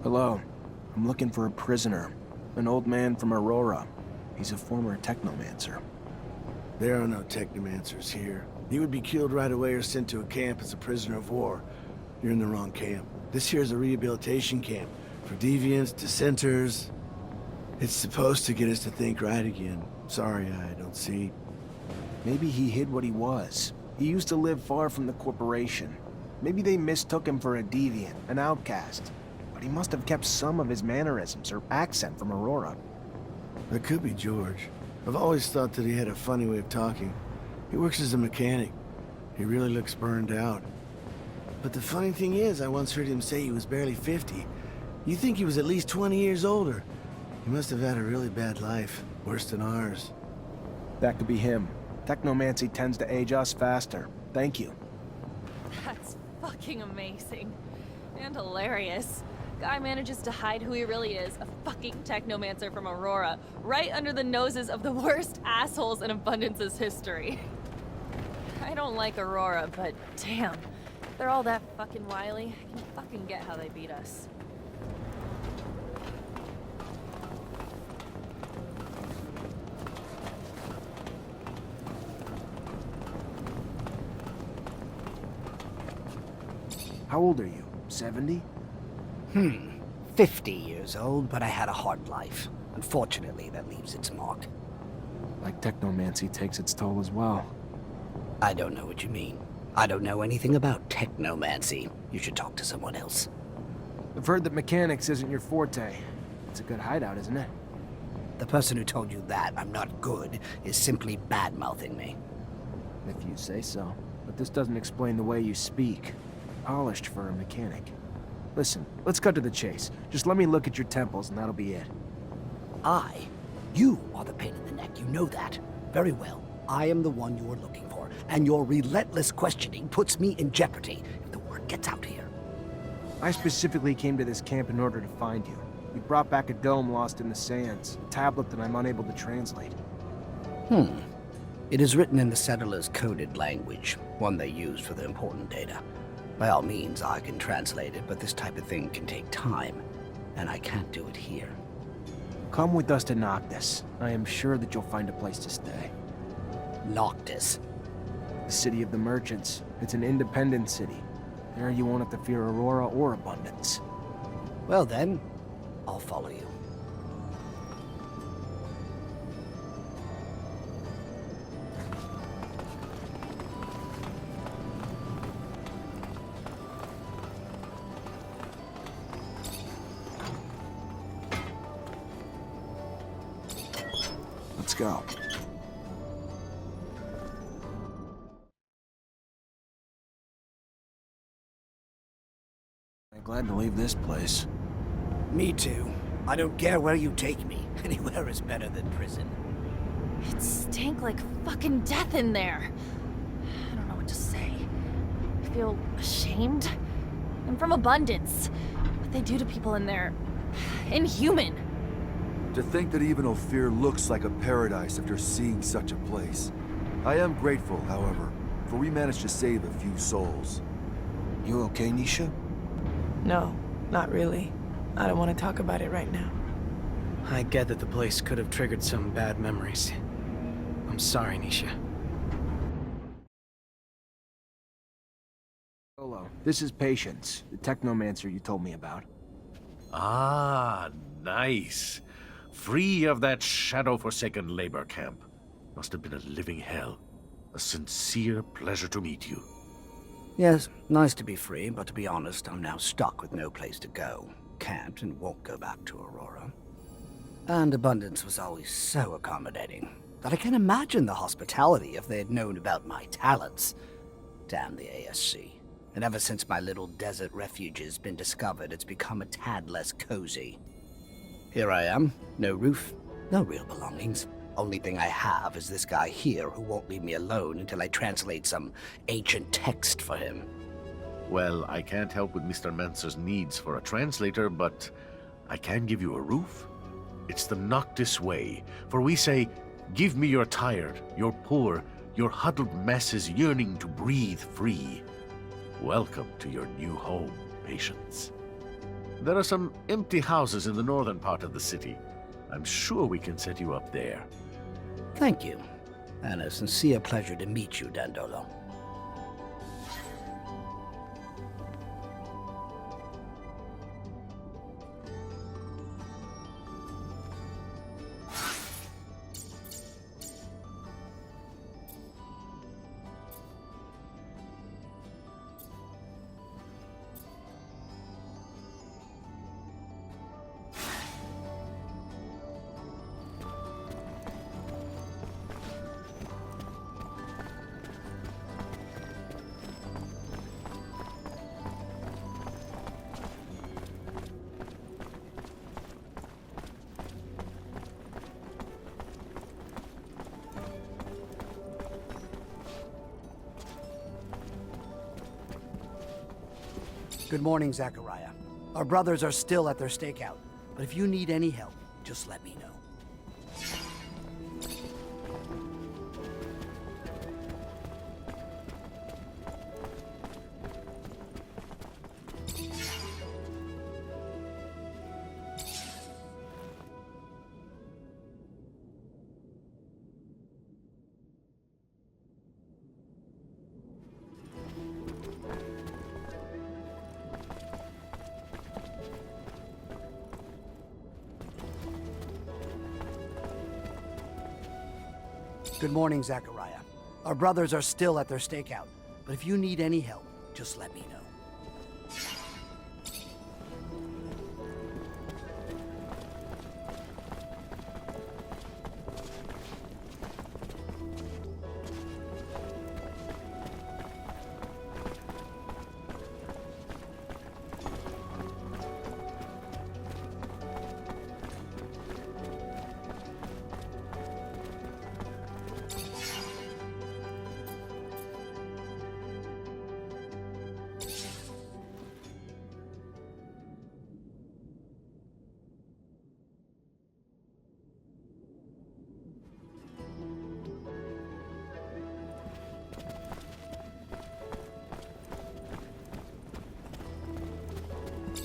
Hello. I'm looking for a prisoner. An old man from Aurora. He's a former technomancer. There are no technomancers here. You would be killed right away or sent to a camp as a prisoner of war. You're in the wrong camp. This here is a rehabilitation camp for deviants, dissenters. It's supposed to get us to think right again. Sorry, I don't see. Maybe he hid what he was. He used to live far from the corporation. Maybe they mistook him for a deviant, an outcast. But he must have kept some of his mannerisms or accent from Aurora. That could be George. I've always thought that he had a funny way of talking. He works as a mechanic. He really looks burned out. But the funny thing is, I once heard him say he was barely 50. You think he was at least 20 years older. He must have had a really bad life, worse than ours. That could be him. Technomancy tends to age us faster. Thank you. That's fucking amazing. And hilarious. Guy manages to hide who he really is, a fucking technomancer from Aurora, right under the noses of the worst assholes in Abundance's history. I don't like Aurora, but damn, they're all that fucking wily. I can fucking get how they beat us. How old are you? 70? 50 years old, but I had a hard life. Unfortunately, that leaves its mark. Like technomancy takes its toll as well. I don't know what you mean. I don't know anything about technomancy. You should talk to someone else. I've heard that mechanics isn't your forte. It's a good hideout, isn't it? The person who told you that I'm not good is simply bad-mouthing me. If you say so. But this doesn't explain the way you speak. Polished for a mechanic. Listen, let's cut to the chase. Just let me look at your temples and that'll be it. You are the pain in the neck, you know that. Very well. I am the one you are looking for, and your relentless questioning puts me in jeopardy if the word gets out here. I specifically came to this camp in order to find you. You brought back a dome lost in the sands, a tablet that I'm unable to translate. It is written in the settlers' coded language, one they use for the important data. By all means, I can translate it, but this type of thing can take time, and I can't do it here. Come with us to Nach. I am sure that you'll find a place to stay. Noctis. The city of the merchants. It's an independent city. There you won't have to fear Aurora or Abundance. Well then, I'll follow you. Let's go. I'm glad to leave this place. Me too. I don't care where you take me. Anywhere is better than prison. It stank like fucking death in there. I don't know what to say. I feel ashamed. I'm from Abundance. What they do to people in there... inhuman. To think that even Ophir looks like a paradise after seeing such a place. I am grateful, however, for we managed to save a few souls. You okay, Nisha? No, not really. I don't want to talk about it right now. I get that the place could have triggered some bad memories. I'm sorry, Nisha. Solo, this is Patience, the technomancer you told me about. Ah, nice. Free of that shadow-forsaken labor camp. Must have been a living hell. A sincere pleasure to meet you. Yes, nice to be free, but to be honest, I'm now stuck with no place to go. Can't and won't go back to Aurora. And Abundance was always so accommodating that I can't imagine the hospitality if they had known about my talents. Damn the ASC. And ever since my little desert refuge has been discovered, it's become a tad less cozy. Here I am, no roof, no real belongings. Only thing I have is this guy here who won't leave me alone until I translate some ancient text for him. Well, I can't help with Mr. Mancer's needs for a translator, but I can give you a roof. It's the Noctis way, for we say, give me your tired, your poor, your huddled masses yearning to breathe free. Welcome to your new home, Patience. There are some empty houses in the northern part of the city. I'm sure we can set you up there. Thank you, and a sincere pleasure to meet you, Dandolo. Good morning, Zachariah. Our brothers are still at their stakeout, but if you need any help, just let me know. Good morning, Zachariah. Our brothers are still at their stakeout, but if you need any help, just let me know.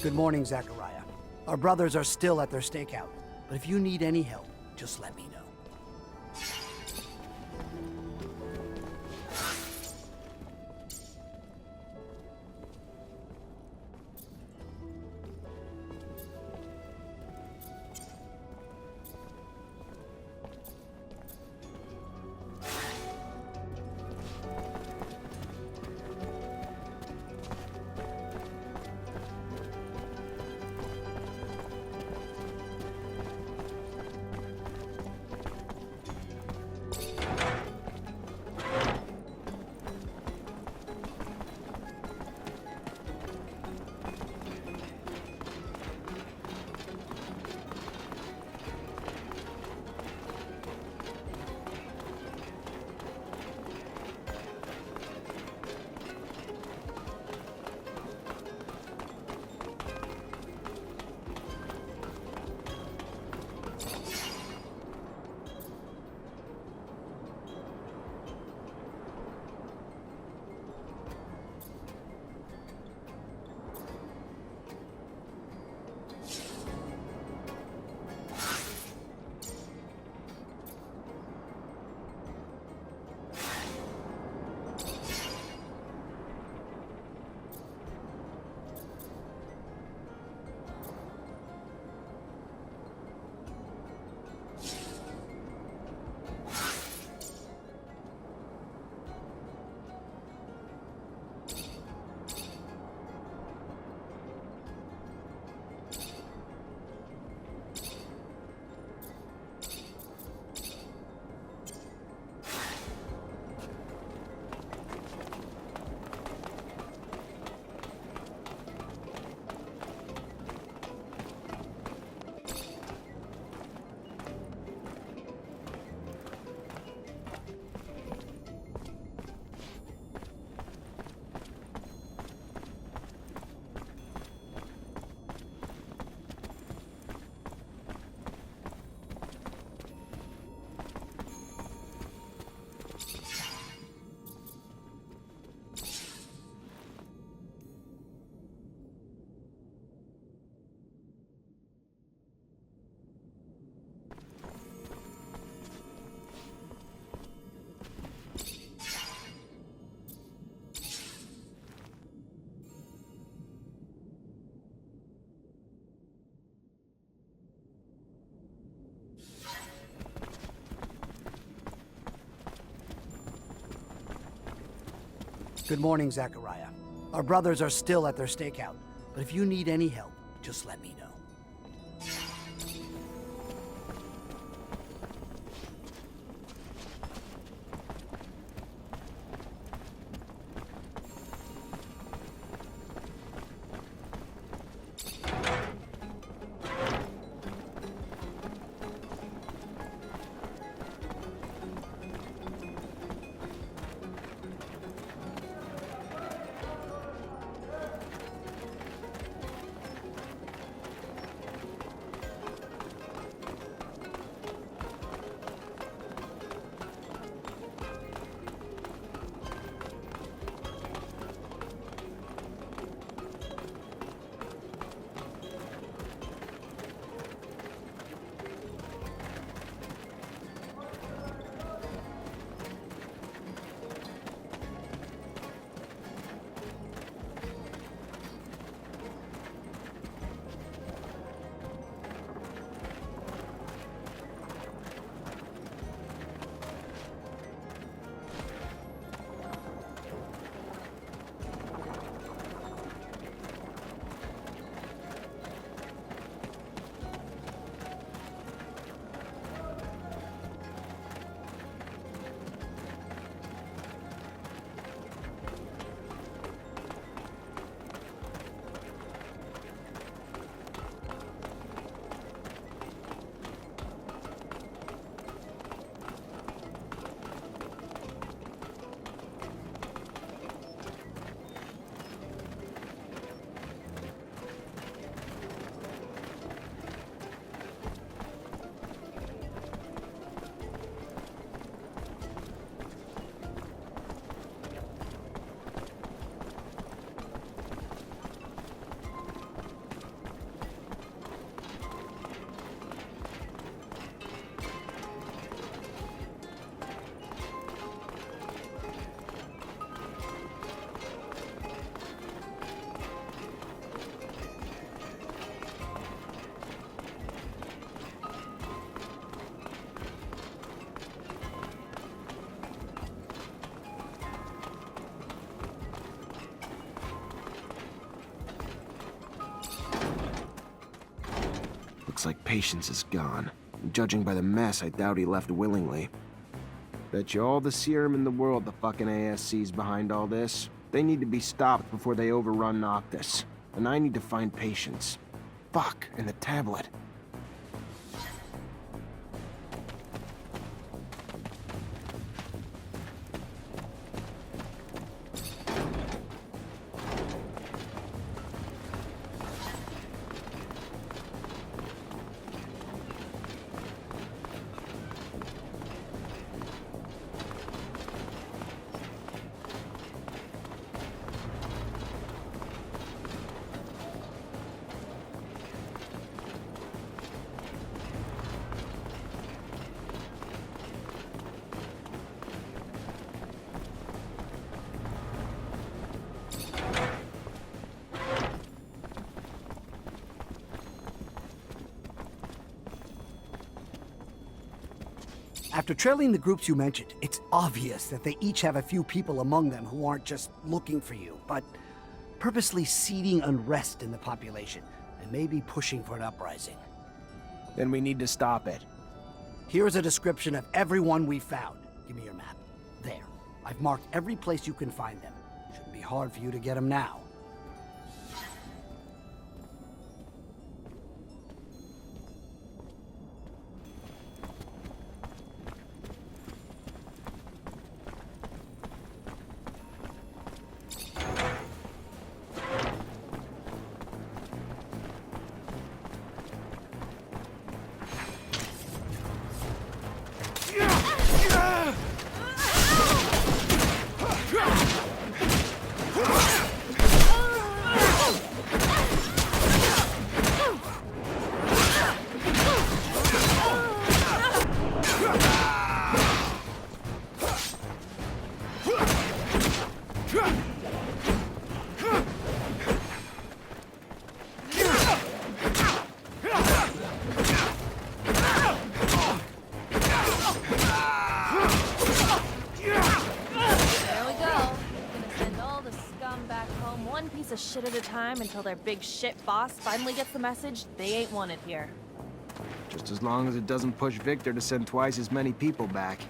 Good morning, Zachariah. Our brothers are still at their stakeout, but if you need any help, just let me know. Good morning, Zachariah. Our brothers are still at their stakeout, but if you need any help, just let me know. Looks like Patience is gone. And judging by the mess, I doubt he left willingly. Bet you all the serum in the world the fucking ASC's behind all this. They need to be stopped before they overrun Noctis. And I need to find Patience. Fuck, and the tablet. After trailing the groups you mentioned, it's obvious that they each have a few people among them who aren't just looking for you, but purposely seeding unrest in the population, and maybe pushing for an uprising. Then we need to stop it. Here's a description of everyone we found. Give me your map. There. I've marked every place you can find them. Shouldn't be hard for you to get them now. piece of shit at a time until their big shit boss finally gets the message they ain't wanted here. Just as long as it doesn't push Victor to send twice as many people back.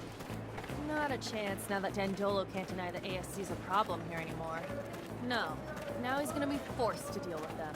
Not a chance now that Dandolo can't deny that ASC's a problem here anymore. No, now he's gonna be forced to deal with them.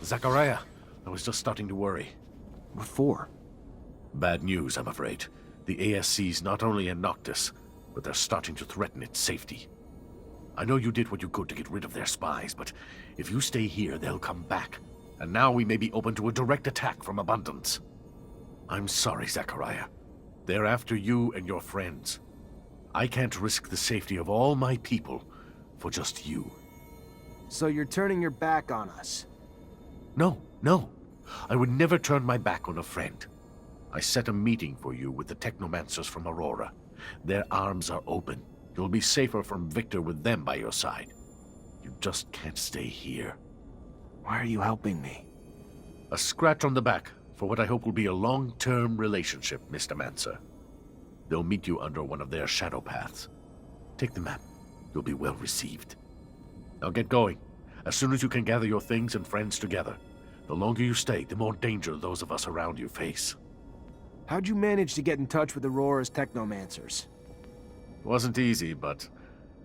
Zachariah, I was just starting to worry. What for? Bad news, I'm afraid. The ASC's not only in Noctis, but they're starting to threaten its safety. I know you did what you could to get rid of their spies, but if you stay here, they'll come back. And now we may be open to a direct attack from Abundance. I'm sorry, Zachariah. They're after you and your friends. I can't risk the safety of all my people for just you. So you're turning your back on us? No. I would never turn my back on a friend. I set a meeting for you with the Technomancers from Aurora. Their arms are open. You'll be safer from Victor with them by your side. You just can't stay here. Why are you helping me? A scratch on the back for what I hope will be a long-term relationship, Mr. Mancer. They'll meet you under one of their shadow paths. Take the map. You'll be well received. Now get going. As soon as you can gather your things and friends together. The longer you stay, the more danger those of us around you face. How'd you manage to get in touch with Aurora's Technomancers? Wasn't easy, but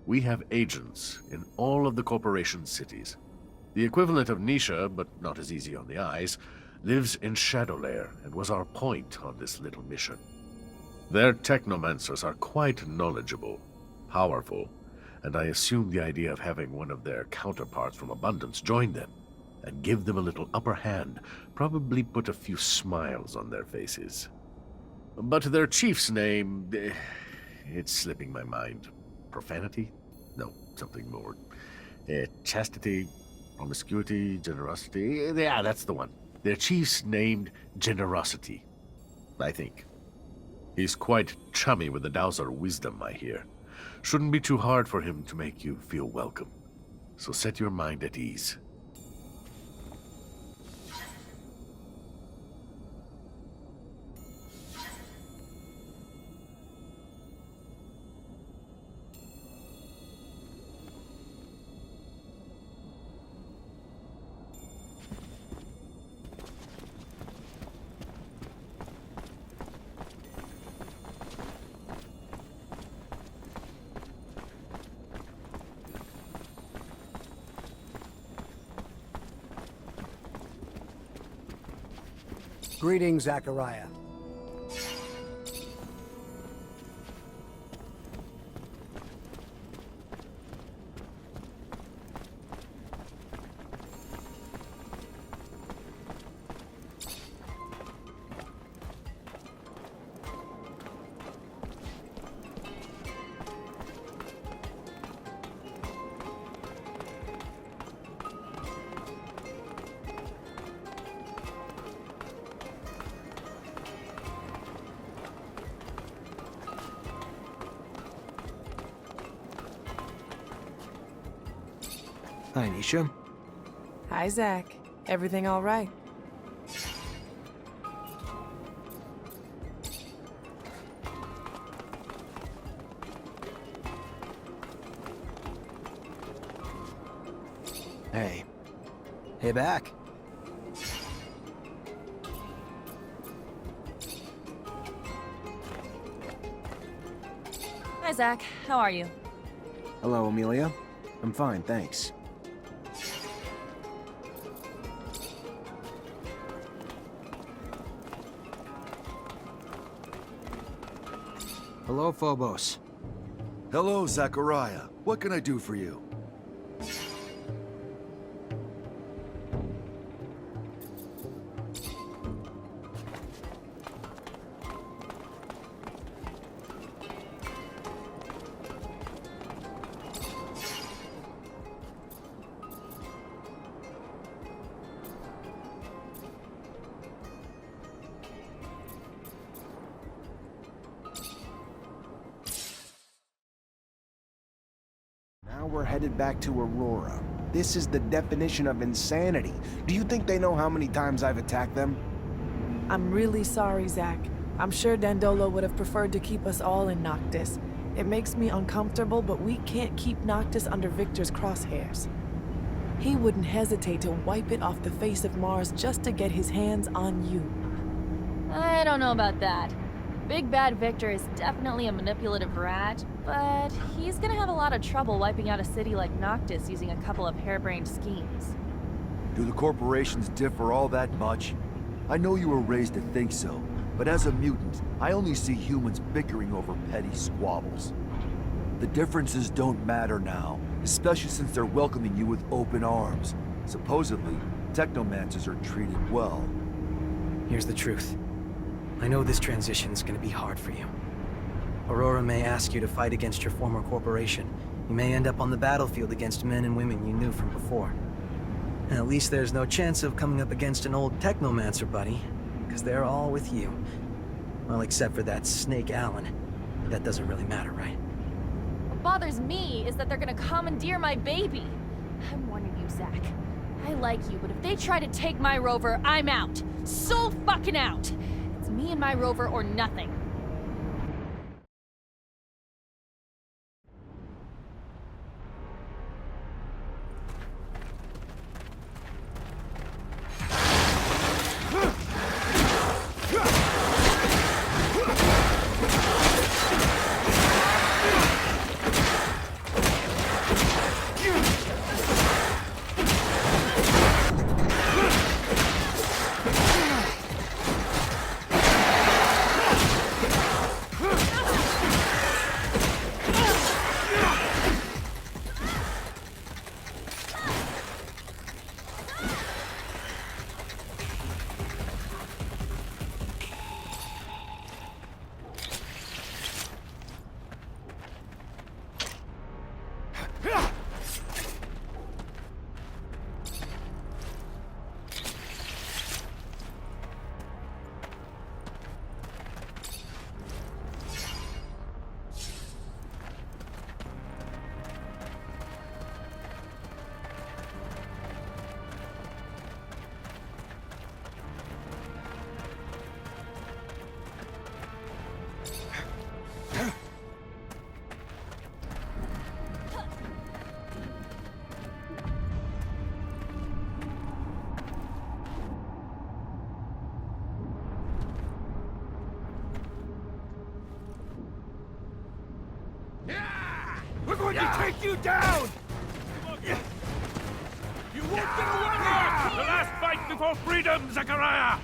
we have agents in all of the corporation's cities. The equivalent of Nisha, but not as easy on the eyes, lives in Shadowlair and was our point on this little mission. Their Technomancers are quite knowledgeable, powerful, and I assume the idea of having one of their counterparts from Abundance join them and give them a little upper hand probably put a few smiles on their faces. But their chief's name, it's slipping my mind. Profanity? No, something more. Chastity, promiscuity, generosity. Yeah, that's the one. Their chief's named Generosity, I think. He's quite chummy with the Dowser wisdom, I hear. Shouldn't be too hard for him to make you feel welcome. So set your mind at ease. Greetings, Zachariah. Hi, Nisha. Hi, Zach. Everything all right? Hey. Hey, back. Hi, Zach. How are you? Hello, Amelia. I'm fine, thanks. Hello, Phobos. Hello, Zachariah. What can I do for you? Now we're headed back to Aurora. This is the definition of insanity. Do you think they know how many times I've attacked them? I'm really sorry, Zach. I'm sure Dandolo would have preferred to keep us all in Noctis. It makes me uncomfortable, but we can't keep Noctis under Victor's crosshairs. He wouldn't hesitate to wipe it off the face of Mars just to get his hands on you. I don't know about that. Big Bad Victor is definitely a manipulative rat, but he's gonna have a lot of trouble wiping out a city like Noctis using a couple of harebrained schemes. Do the corporations differ all that much? I know you were raised to think so, but as a mutant, I only see humans bickering over petty squabbles. The differences don't matter now, especially since they're welcoming you with open arms. Supposedly, technomancers are treated well. Here's the truth. I know this transition is gonna be hard for you. Aurora may ask you to fight against your former corporation. You may end up on the battlefield against men and women you knew from before. And at least there's no chance of coming up against an old Technomancer buddy, because they're all with you. Well, except for that Snake Allen. That doesn't really matter, right? What bothers me is that they're gonna commandeer my baby. I'm warning you, Zach. I like you, but if they try to take my rover, I'm out. So fucking out! It's me and my rover or nothing. We're going to take you down! You won't get away! The last fight before freedom, Zachariah!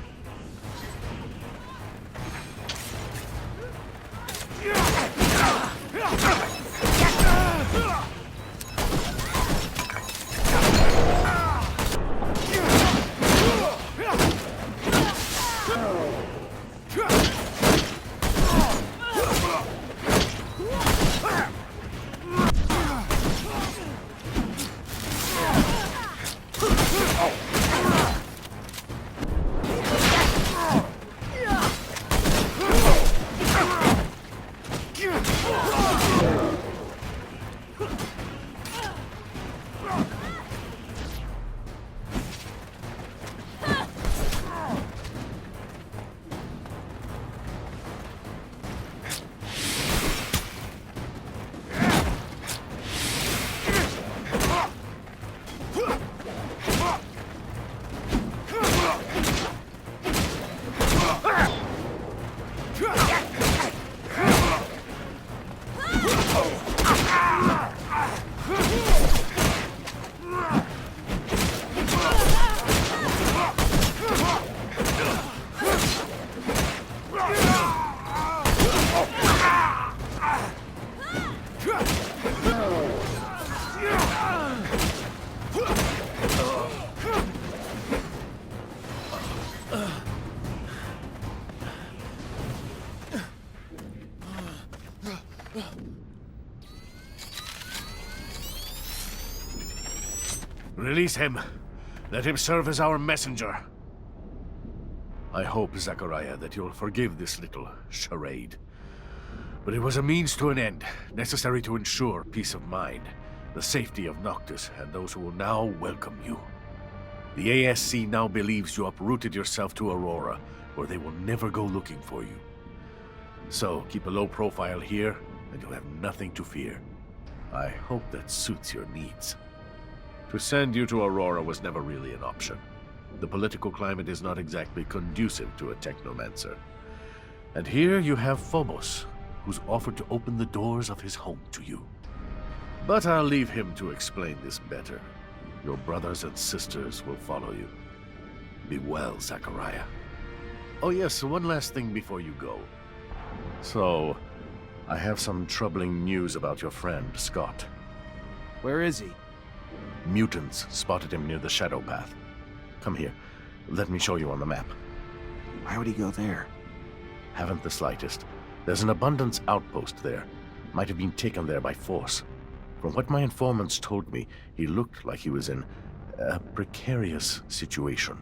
Release him. Let him serve as our messenger. I hope, Zachariah, that you'll forgive this little charade. But it was a means to an end, necessary to ensure peace of mind, the safety of Noctis, and those who will now welcome you. The ASC now believes you uprooted yourself to Aurora, where they will never go looking for you. So, keep a low profile here, and you'll have nothing to fear. I hope that suits your needs. To send you to Aurora was never really an option. The political climate is not exactly conducive to a Technomancer. And here you have Phobos, who's offered to open the doors of his home to you. But I'll leave him to explain this better. Your brothers and sisters will follow you. Be well, Zachariah. Oh yes, one last thing before you go. So, I have some troubling news about your friend, Scott. Where is he? Mutants spotted him near the Shadow Path. Come here. Let me show you on the map. Why would he go there? Haven't the slightest. There's an abundance outpost there. Might have been taken there by force. From what my informants told me, he looked like he was in a precarious situation.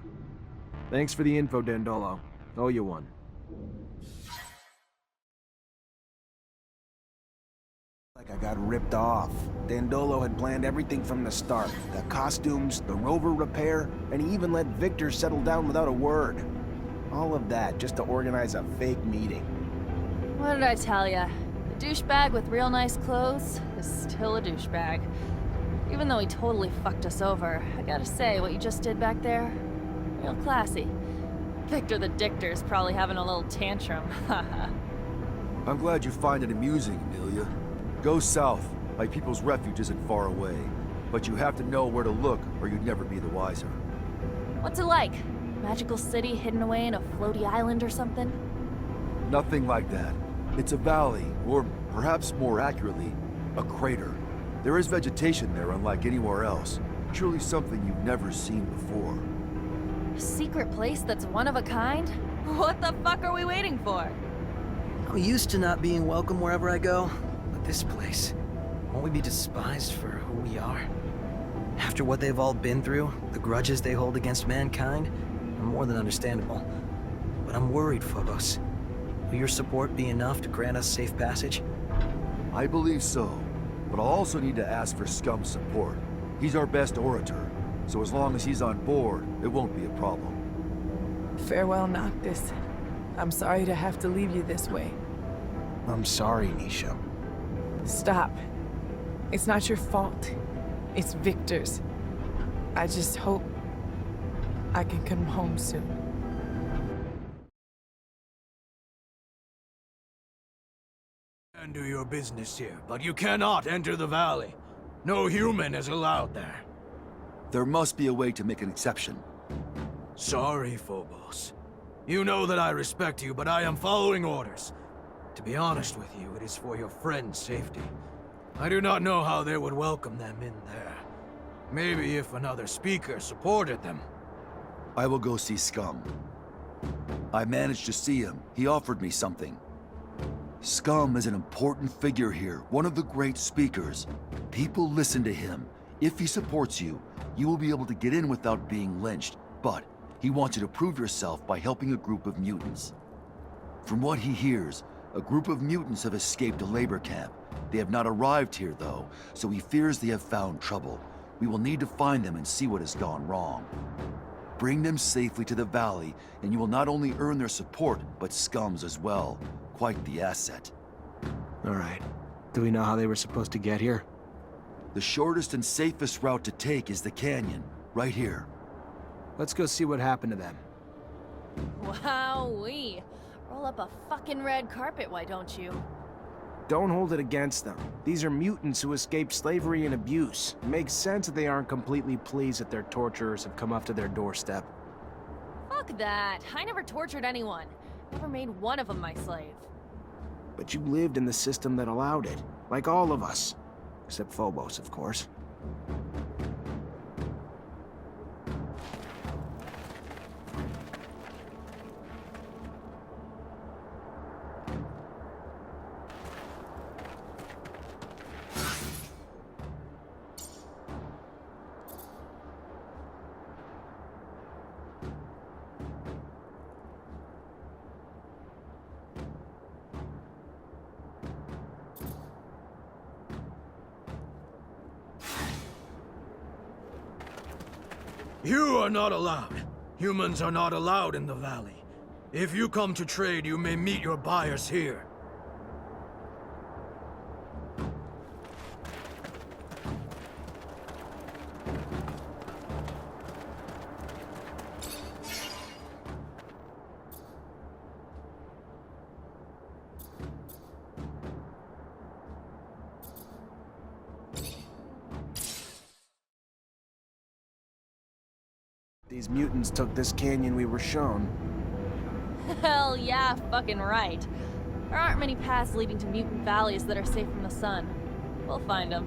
Thanks for the info, Dandolo. Owe you one. Like I got ripped off. Dandolo had planned everything from the start. The costumes, the rover repair, and he even let Victor settle down without a word. All of that just to organize a fake meeting. What did I tell ya? A douchebag with real nice clothes is still a douchebag. Even though he totally fucked us over, I gotta say, what you just did back there, real classy. Victor the Dictor's probably having a little tantrum, haha. I'm glad you find it amusing, Amelia. Go south. My people's refuge isn't far away. But you have to know where to look, or you'd never be the wiser. What's it like? Magical city hidden away in a floaty island or something? Nothing like that. It's a valley, or perhaps more accurately, a crater. There is vegetation there unlike anywhere else. Truly something you've never seen before. A secret place that's one of a kind? What the fuck are we waiting for? I'm used to not being welcome wherever I go, but this place, won't we be despised for who we are? After what they've all been through, the grudges they hold against mankind, are more than understandable. But I'm worried, Phobos. Will your support be enough to grant us safe passage? I believe so, but I'll also need to ask for Scum's support. He's our best orator, so as long as he's on board, it won't be a problem. Farewell, Noctis. I'm sorry to have to leave you this way. I'm sorry, Nisha. Stop. It's not your fault. It's Victor's. I just hope I can come home soon. And do your business here, but you cannot enter the valley. No human is allowed there. There must be a way to make an exception. Sorry, Phobos. You know that I respect you, but I am following orders. To be honest with you, it is for your friend's safety. I do not know how they would welcome them in there. Maybe if another speaker supported them. I will go see Scum. I managed to see him. He offered me something. Scum is an important figure here, one of the great speakers. People listen to him. If he supports you, you will be able to get in without being lynched. But he wants you to prove yourself by helping a group of mutants. From what he hears, a group of mutants have escaped a labor camp. They have not arrived here, though, so he fears they have found trouble. We will need to find them and see what has gone wrong. Bring them safely to the valley, and you will not only earn their support, but Scum's as well. Quite the asset. All right. Do we know how they were supposed to get here? The shortest and safest route to take is the canyon, right here. Let's go see what happened to them. Wowee. Roll up a fucking red carpet, why don't you? Don't hold it against them. These are mutants who escaped slavery and abuse. It makes sense that they aren't completely pleased that their torturers have come up to their doorstep. Fuck that. I never tortured anyone. Never made one of them my slave. But you lived in the system that allowed it. Like all of us. Except Phobos, of course. You are not allowed. Humans are not allowed in the valley. If you come to trade, you may meet your buyers here. These mutants took this canyon we were shown. Hell yeah, fucking right. There aren't many paths leading to mutant valleys that are safe from the sun. We'll find them.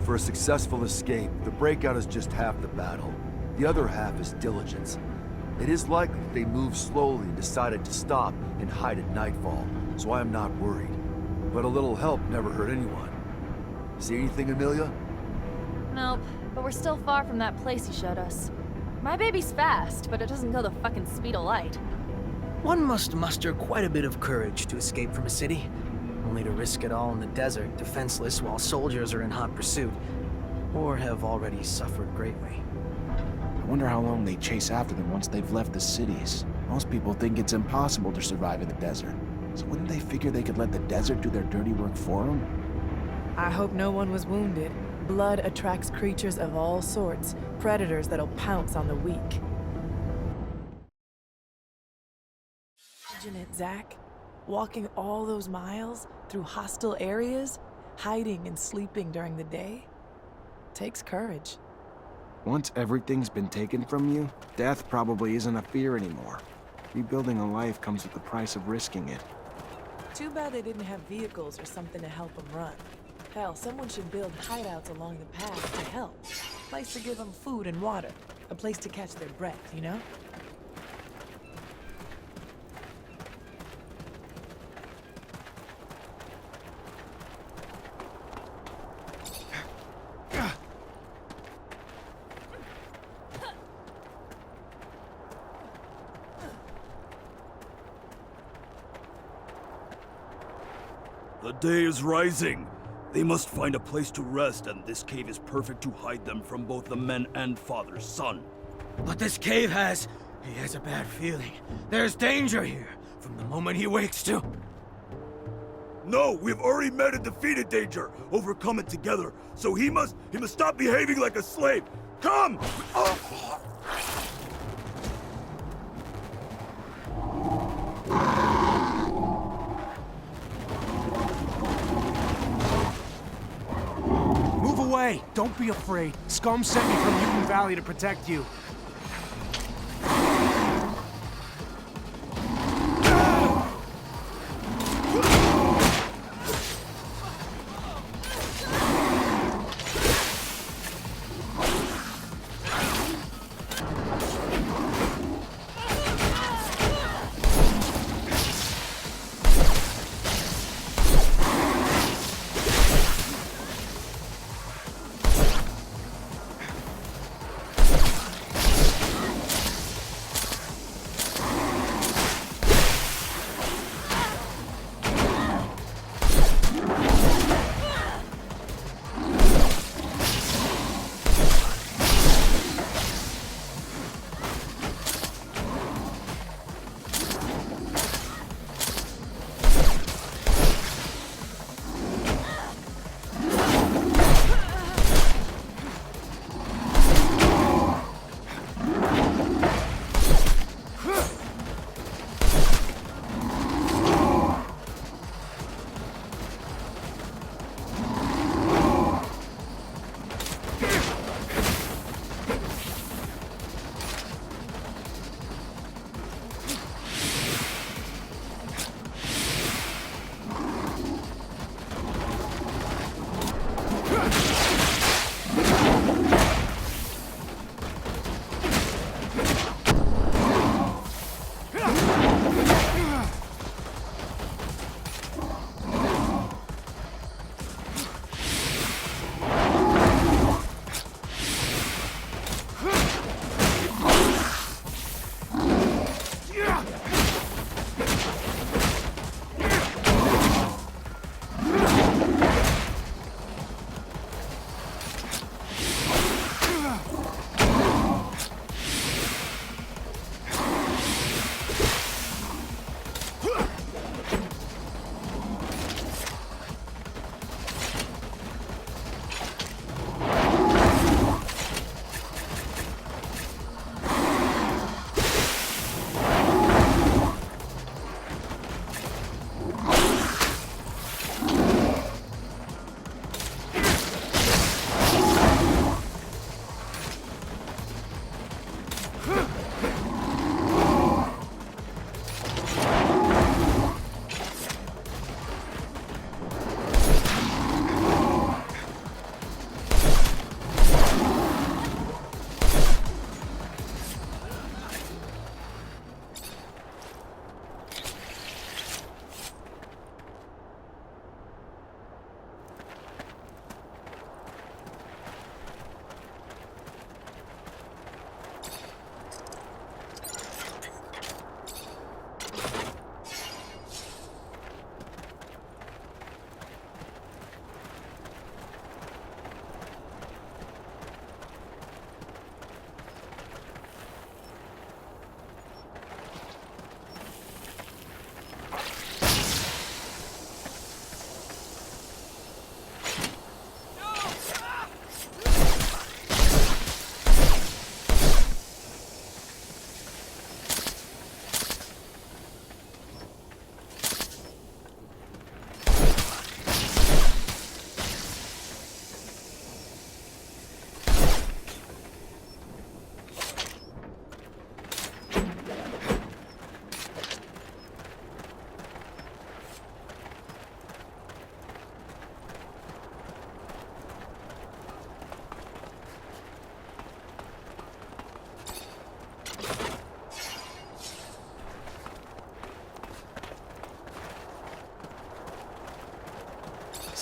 For a successful escape, the breakout is just half the battle. The other half is diligence. It is likely that they moved slowly and decided to stop and hide at nightfall, so I am not worried. But a little help never hurt anyone. See anything, Amelia? Nope, but we're still far from that place he showed us. My baby's fast, but it doesn't go the fucking speed of light. One must muster quite a bit of courage to escape from a city, only to risk it all in the desert, defenseless while soldiers are in hot pursuit, or have already suffered greatly. I wonder how long they chase after them once they've left the cities. Most people think it's impossible to survive in the desert. So wouldn't they figure they could let the desert do their dirty work for them? I hope no one was wounded. Blood attracts creatures of all sorts, predators that'll pounce on the weak. Imagine it, Zach. Walking all those miles through hostile areas, hiding and sleeping during the day. Takes courage. Once everything's been taken from you, death probably isn't a fear anymore. Rebuilding a life comes with the price of risking it. Too bad they didn't have vehicles or something to help them run. Hell, someone should build hideouts along the path to help. A place to give them food and water. A place to catch their breath, you know? The day is rising. They must find a place to rest, and this cave is perfect to hide them from both the men and father's son. But this cave he has a bad feeling. There's danger here, from the moment he wakes to. No, we've already met and defeated danger, overcome it together. So he must stop behaving like a slave. Come! Move away! Don't be afraid. Scum sent me from Mutant Valley to protect you.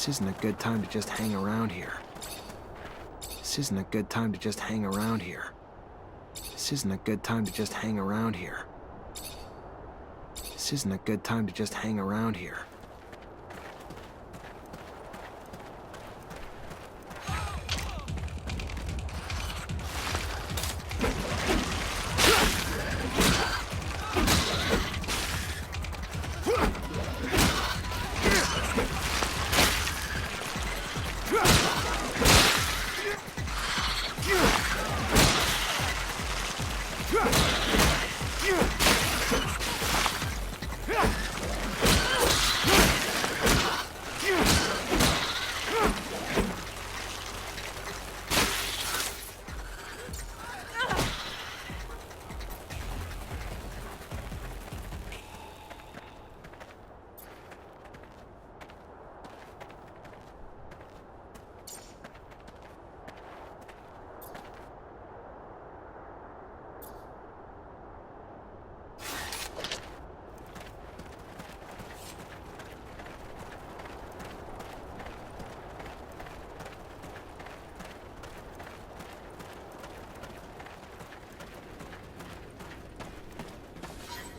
This isn't a good time to just hang around here. This isn't a good time to just hang around here. This isn't a good time to just hang around here. This isn't a good time to just hang around here.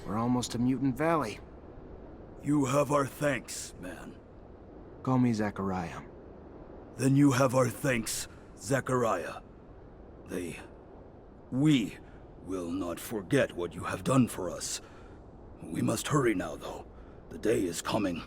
We're almost to Mutant Valley. You have our thanks, man. Call me Zachariah. Then you have our thanks, Zachariah. We will not forget what you have done for us. We must hurry now, though. The day is coming.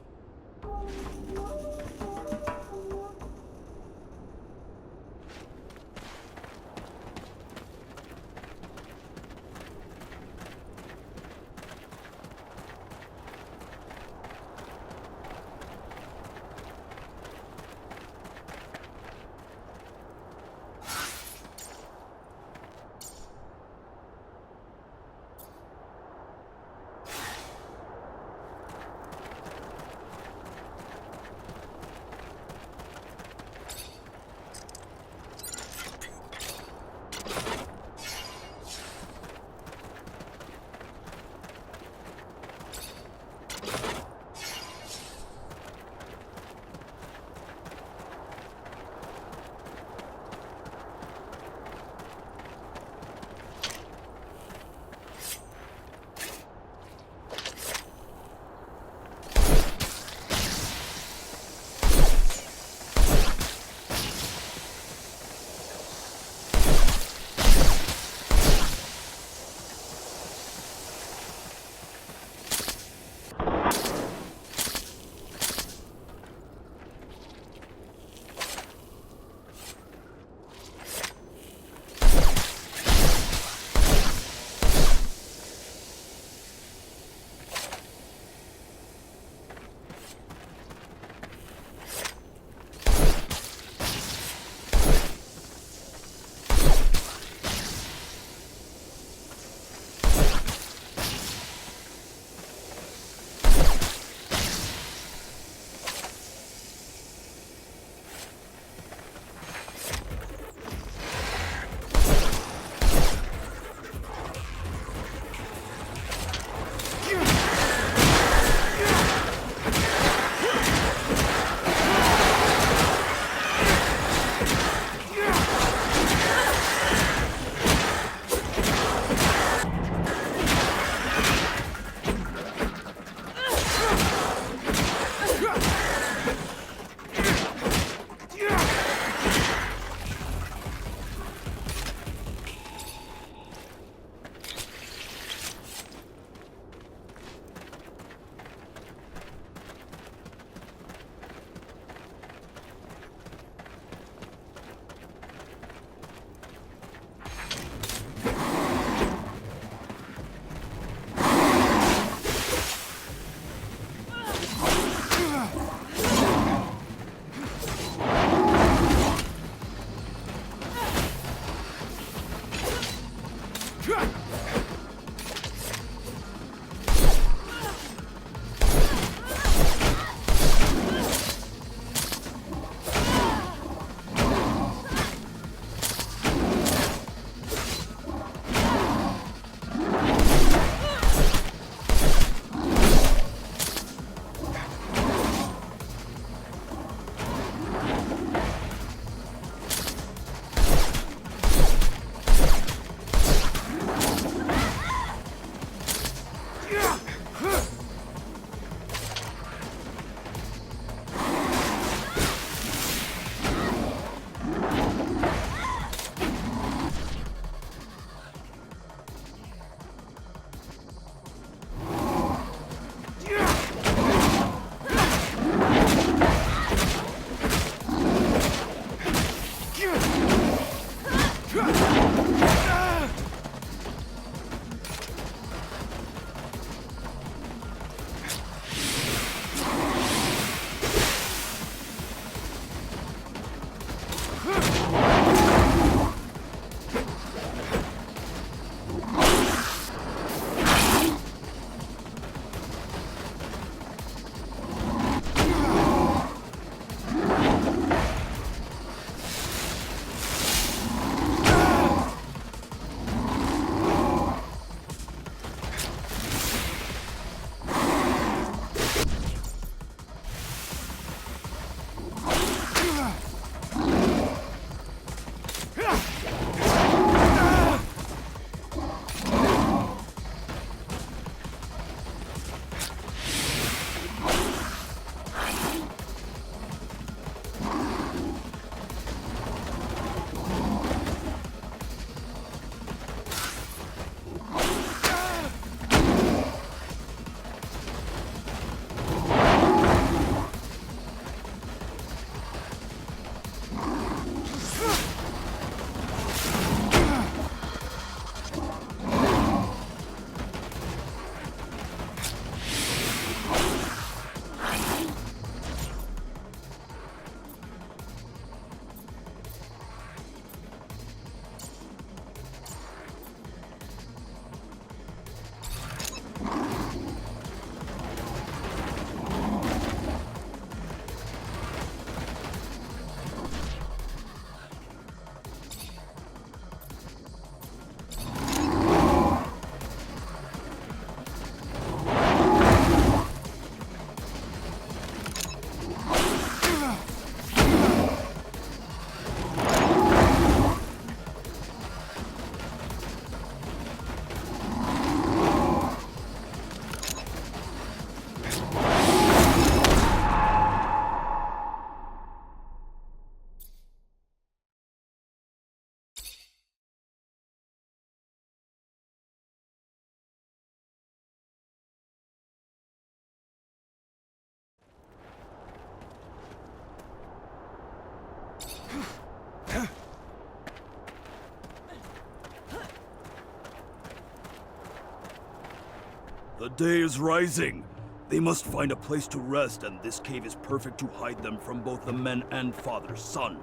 The day is rising. They must find a place to rest, and this cave is perfect to hide them from both the men and father's son.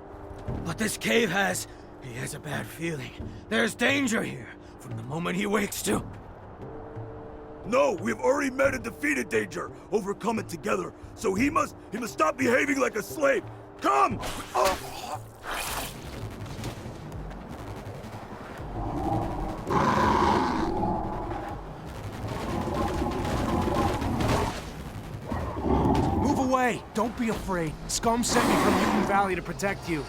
But this cave has... He has a bad feeling. There's danger here, from the moment he wakes to... No, we've already met and defeated danger, overcome it together. So he must stop behaving like a slave. Come! Oh. Move away! Don't be afraid. Scum sent me from Mutant Valley to protect you.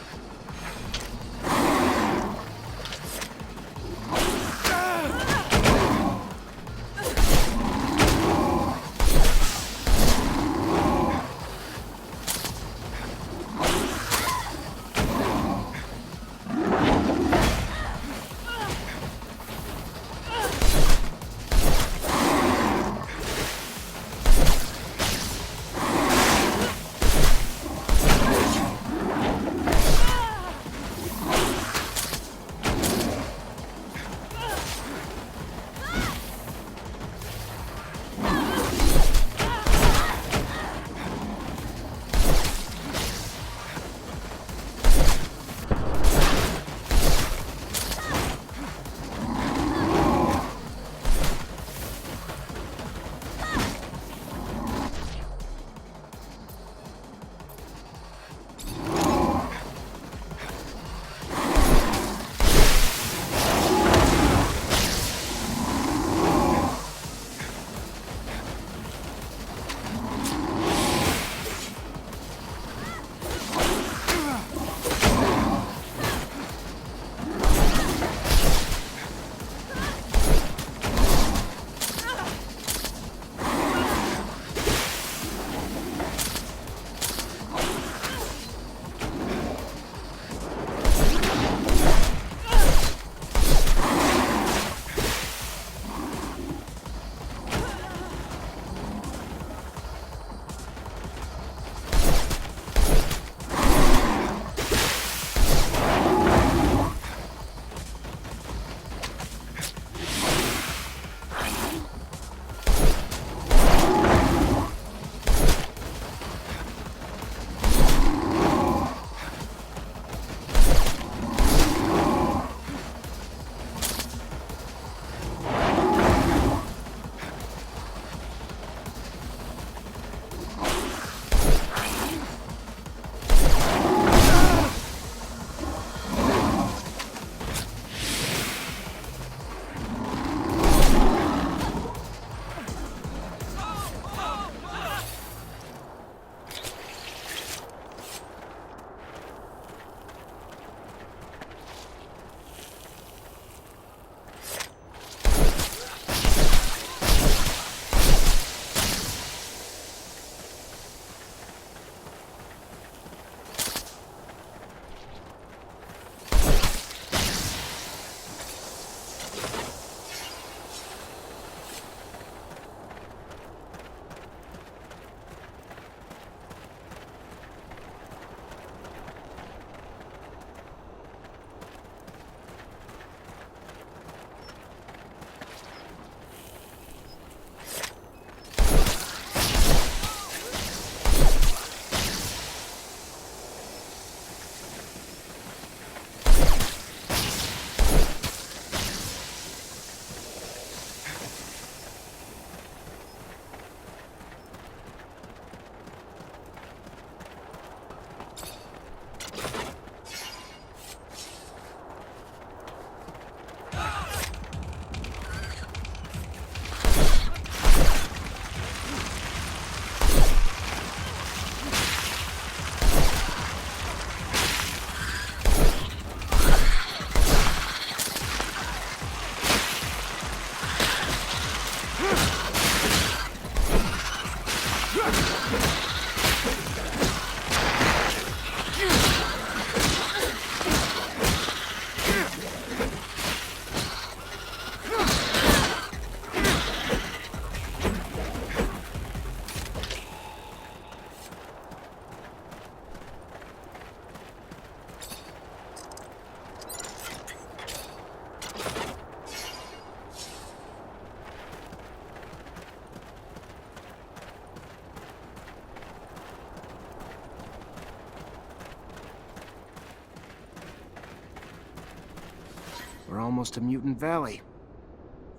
We're almost to Mutant Valley.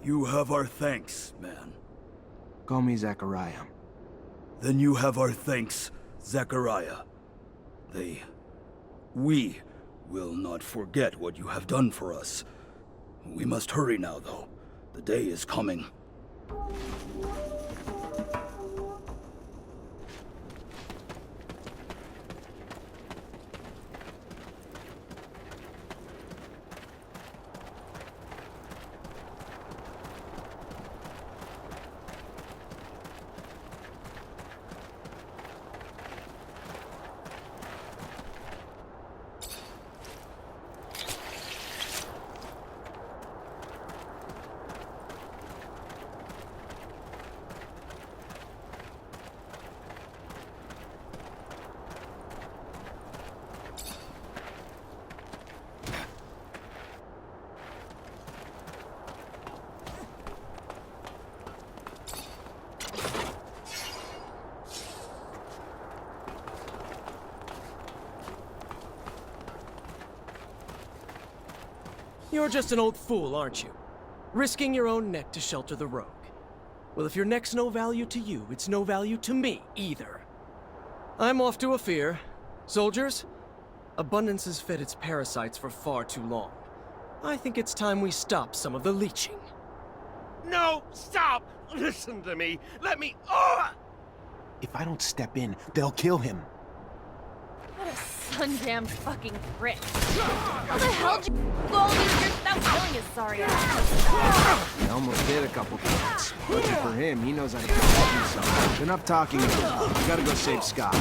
You have our thanks, man. Call me Zachariah. Then you have our thanks, Zachariah. We will not forget what you have done for us. We must hurry now, though. The day is coming. You're just an old fool, aren't you? Risking your own neck to shelter the rogue. Well, if your neck's no value to you, it's no value to me either. I'm off to Ophir. Soldiers, Abundance has fed its parasites for far too long. I think it's time we stop some of the leeching. No, stop! Listen to me. Let me... If I don't step in, they'll kill him. What a sun-damned fucking prick. How the hell did you go all these years without killing his sorry ass? I almost did a couple times. Lucky for him, he knows how to protect himself. Enough talking about it. We gotta go save Scott.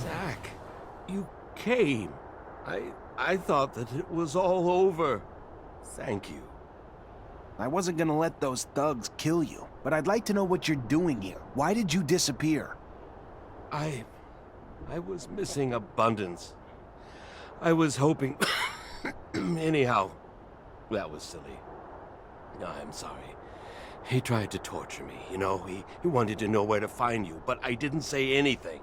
Zach, you came. I thought that it was all over. Thank you. I wasn't gonna let those thugs kill you, but I'd like to know what you're doing here. Why did you disappear? I was missing Abundance. I was hoping... Anyhow, that was silly. I'm sorry. He tried to torture me, you know? He wanted to know where to find you, but I didn't say anything.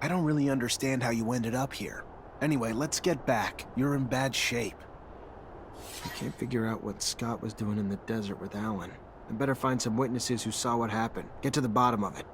I don't really understand how you ended up here. Anyway, let's get back. You're in bad shape. I can't figure out what Scott was doing in the desert with Alan. I better find some witnesses who saw what happened. Get to the bottom of it.